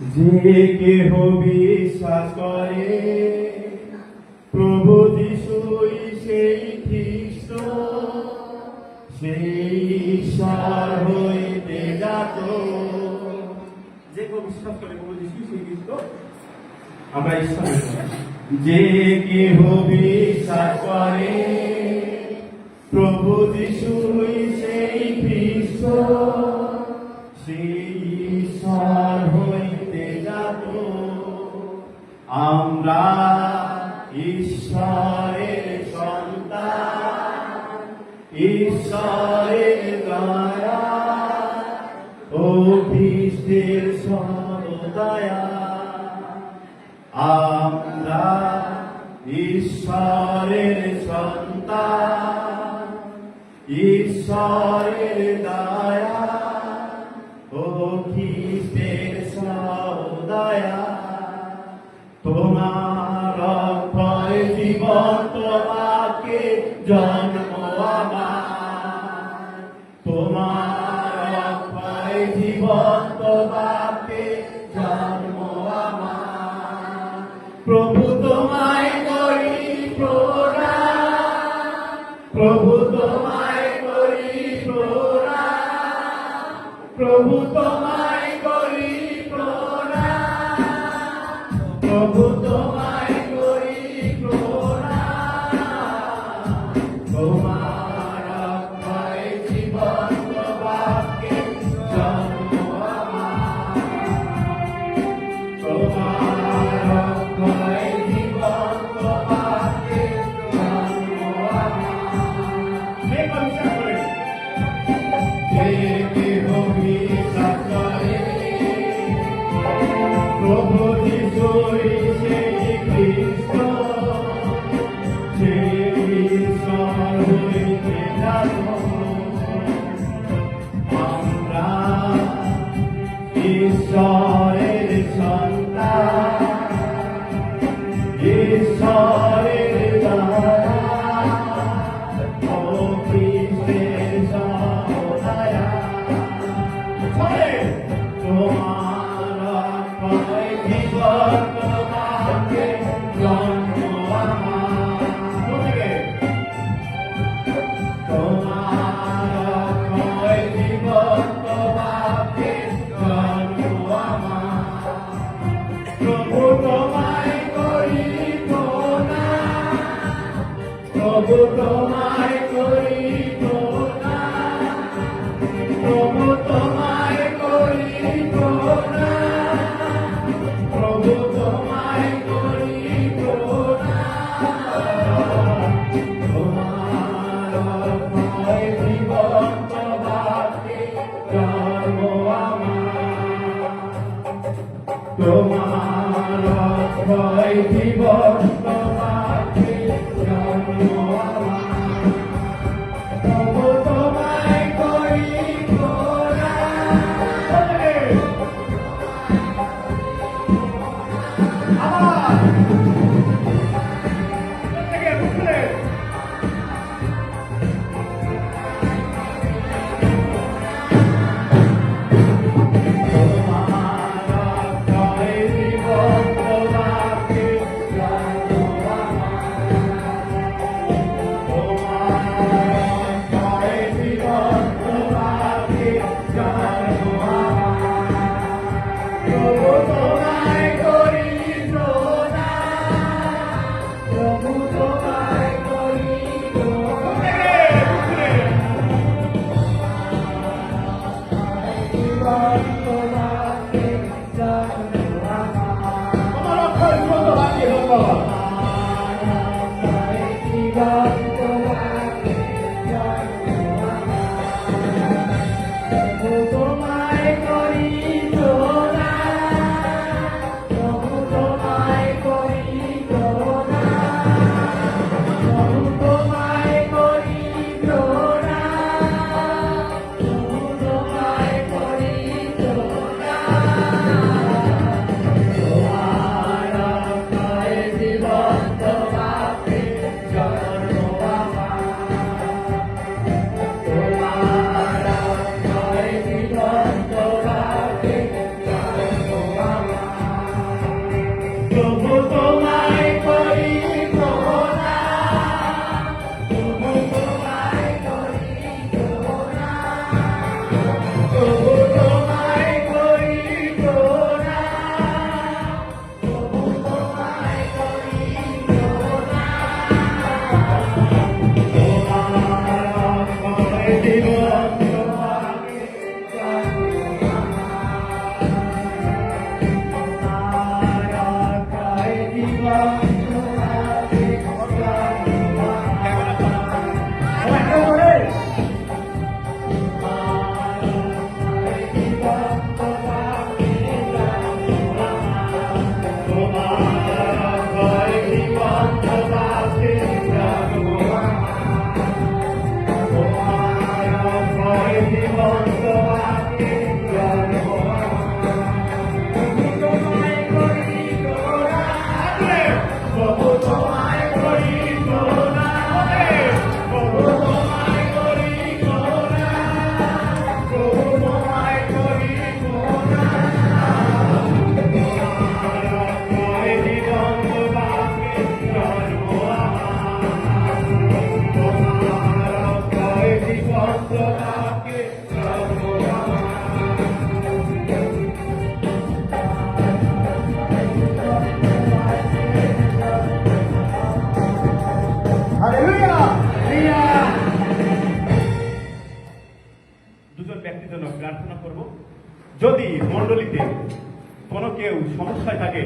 যে কেহ বিশ্বাস করে প্রভু যিশুই সেই খ্রিস্ট, সেই ঈশ্বর হইতে জাত। যে কেউ বিশ্বাস করে প্রভু যিশুই সেই খ্রিস্ট, আমরা ঈশ্বর। যে কেহ বিশ্বাস করে প্রভু যিশুই সেই খ্রিস্ট, সেই ঈশ্বর হইতে জাত। আমরা ঈশ্বরের সন্তান, ঈশ্বরের দয়া ও খ্রিস্টের সদয়া। আমরা ঈশ্বরের সন্তান, ঈশ্বরের দয়া ও খ্রিস্টের সদয়া। তোমার অক্ষয় জীবন্ত বাক্যে জন্ম আমার, তোমার অক্ষয় জীবন্ত বাক্যে জন্ম আমার। প্রভু তোমায় করি প্রণাম, প্রভু তোমায় করি প্রণাম, প্রভু তোমায় করি প্রণাম, প্রভু তোমায় করি প্রণাম। তোমার অক্ষয় জীবন্ত বাক্যে জন্ম আমার, তোমার অক্ষয় জীবন্ত বাক্যে জন্ম আমার। কে বিশ্বাস করে? কে কেহ বিশ্বাস করে প্রভু যিশুই সেই খ্রিস্ট, সেই ঈশ্বর হইতে জাত। আমরা ঈশ্বরের সন্তান, ঈশ্বরের দয়া ও খ্রিস্টের সদয়া। তোমার অক্ষয় জীবন্ত বাক্যে জন্ম আমার, তোমার অক্ষয় জীবন্ত বাক্যে জন্ম আমার। প্রভু তোমায় করি প্রণাম, প্রভু তোমায় করি প্রণাম, প্রভু তোমায় করি প্রণাম, প্রভু তোমায় করি প্রণাম। তোমার অক্ষয় জীবন্ত বাক্যে জন্ম আমার, তোমার অক্ষয় জীবন্ত বাক্যে জন্ম আমার। প্রভু তোমায় করি যদি মণ্ডলীতে কোনো কেউ সমস্যায় থাকে